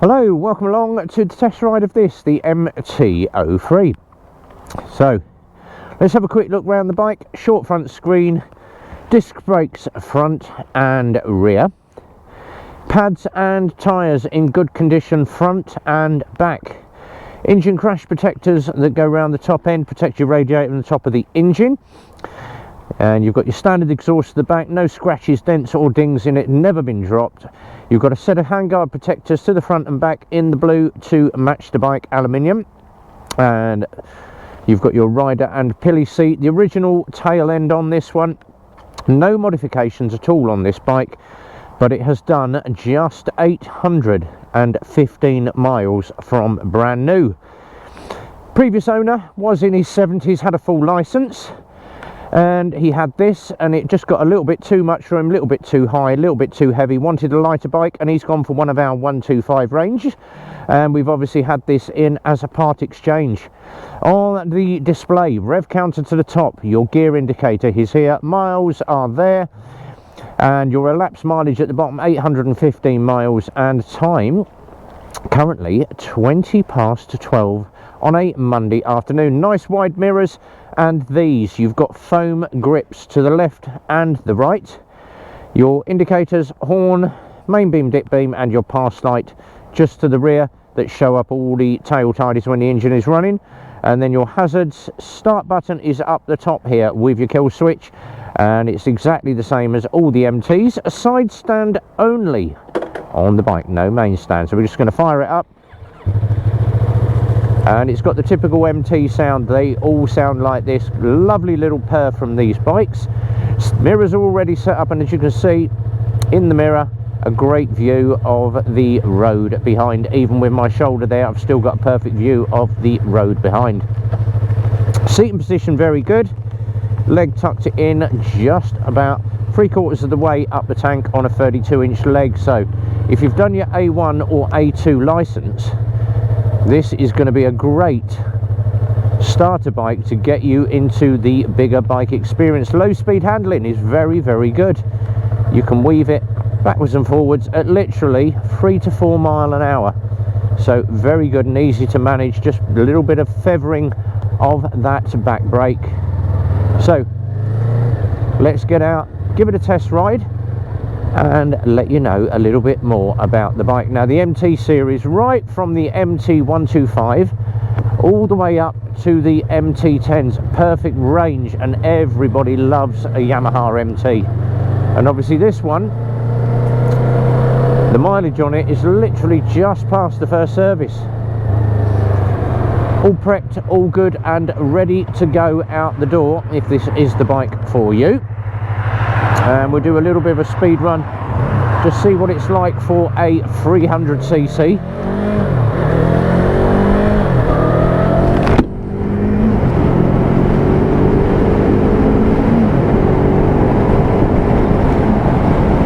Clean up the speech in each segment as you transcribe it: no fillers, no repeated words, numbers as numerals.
Hello, welcome along to the test ride of this, the MT-03. So, let's have a quick look around the bike. Short front screen, disc brakes front and rear. Pads and tyres in good condition front and back. Engine crash protectors that go around the top end, protect your radiator and the top of the engine. And you've got your standard exhaust at the back, no scratches, dents or dings in it, never been dropped. You've got a set of handguard protectors to the front and back in the blue to match the bike aluminium. And you've got your rider and pilly seat, the original tail end on this one. No modifications at all on this bike, but it has done just 815 miles from brand new. Previous owner was in his 70s, had a full license. And he had this, and it just got a little bit too much for him, a little bit too high, a little bit too heavy, wanted a lighter bike, and he's gone for one of our 125 range. And we've obviously had this in as a part exchange. On the display, rev counter to the top, your gear indicator is here, miles are there, and your elapsed mileage at the bottom, 815 miles, and time currently 20 past 12 on a Monday afternoon. Nice wide mirrors, and these, you've got foam grips to the left and the right. Your indicators, horn, main beam, dip beam, and your pass light just to the rear that show up all the tail tidies when the engine is running. And then your hazards, start button is up the top here with your kill switch, and it's exactly the same as all the MTs. A side stand only on the bike, no main stand. So we're just going to fire it up. And it's got the typical MT sound. They all sound like this. Lovely little purr from these bikes. Mirrors are already set up, and as you can see in the mirror, a great view of the road behind. Even with my shoulder there, I've still got a perfect view of the road behind. Seating position very good. Leg tucked in just about 3/4 of the way up the tank on a 32-inch leg. So if you've done your A1 or A2 license, this is going to be a great starter bike to get you into the bigger bike experience. Low speed handling is very, very good. You can weave it backwards and forwards at literally 3 to 4 miles an hour. So very good and easy to manage. Just a little bit of feathering of that back brake. So let's get out, give it a test ride, and let you know a little bit more about the bike. Now, the MT series, right from the MT125 all the way up to the MT10s, perfect range, and everybody loves a Yamaha MT. And obviously this one, the mileage on it is literally just past the first service. All prepped, all good, and ready to go out the door if this is the bike for you. And we'll do a little bit of a speed run, just see what it's like for a 300cc.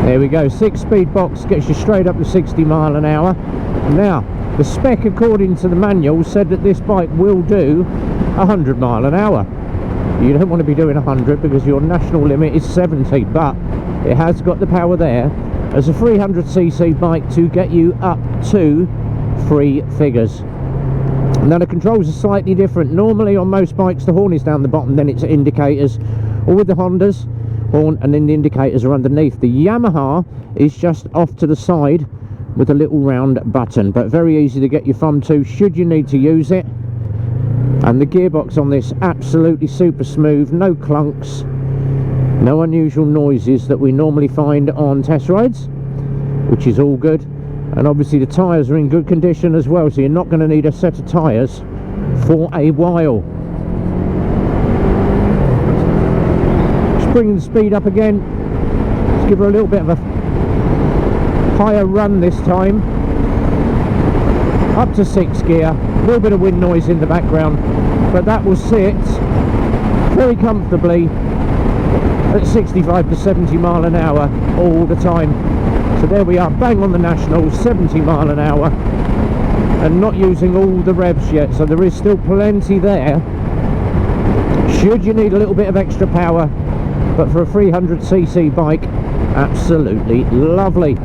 There we go, 6-speed box gets you straight up to 60 miles an hour. Now, the spec according to the manual said that this bike will do 100 miles an hour. You don't want to be doing 100 because your national limit is 70, but it has got the power there as a 300cc bike to get you up to 3 figures. Now the controls are slightly different. Normally on most bikes the horn is down the bottom, then it's indicators, or with the Hondas, horn and then the indicators are underneath. The Yamaha is just off to the side with a little round button, but very easy to get your thumb to should you need to use it. And the gearbox on this, absolutely super smooth, no clunks, no unusual noises that we normally find on test rides, which is all good. And obviously the tyres are in good condition as well, so you're not going to need a set of tyres for a while. Just bringing the speed up again. Let's give her a little bit of a higher run this time. Up to 6 gear, a little bit of wind noise in the background, but that will sit very comfortably at 65 to 70 miles an hour all the time. So there we are, bang on the national, 70 miles an hour, and not using all the revs yet, so there is still plenty there should you need a little bit of extra power. But for a 300cc bike, absolutely lovely.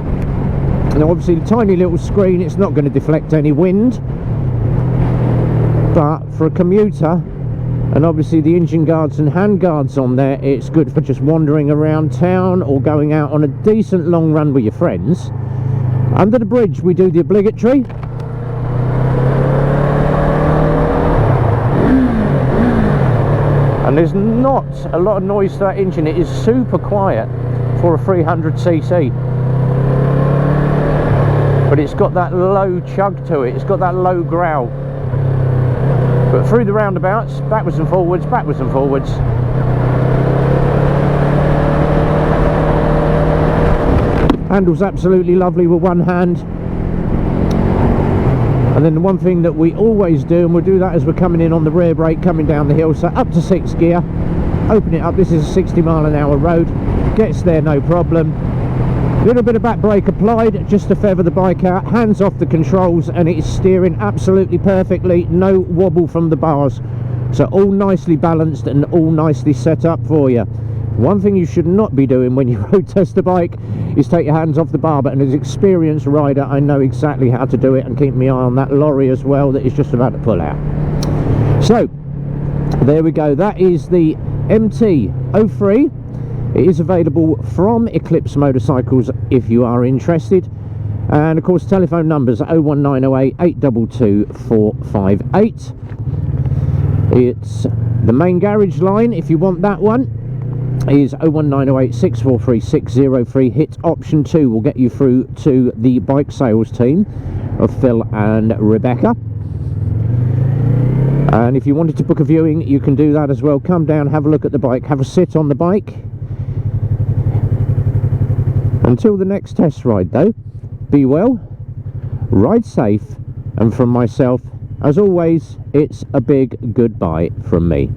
Now obviously the tiny little screen, it's not going to deflect any wind, but for a commuter, and obviously the engine guards and hand guards on there, it's good for just wandering around town or going out on a decent long run with your friends. Under the bridge we do the obligatory. And there's not a lot of noise to that engine. It is super quiet for a 300cc. But it's got that low chug to it. It's got that low growl. But through the roundabouts, backwards and forwards, backwards and forwards. Handles absolutely lovely with one hand. And then the one thing that we always do, and we'll do that as we're coming in on the rear brake coming down the hill, so up to 6th gear, open it up. This is a 60-mile-an-hour road, gets there no problem. Little bit of back brake applied just to feather the bike out, hands off the controls, and it is steering absolutely perfectly, no wobble from the bars, so all nicely balanced and all nicely set up for you. One thing you should not be doing when you road test a bike is take your hands off the bar, but as an experienced rider I know exactly how to do it, and keep my eye on that lorry as well that is just about to pull out. So there we go, that is the MT-03. It is available from Eclipse Motorcycles if you are interested, and of course telephone numbers 01908 822 458. It's the main garage line if you want that one, is 01908 643 603. Hit option 2 will get you through to the bike sales team of Phil and Rebecca. And if you wanted to book a viewing, you can do that as well. Come down, have a look at the bike, have a sit on the bike. Until the next test ride though, be well, ride safe, and from myself, as always, it's a big goodbye from me.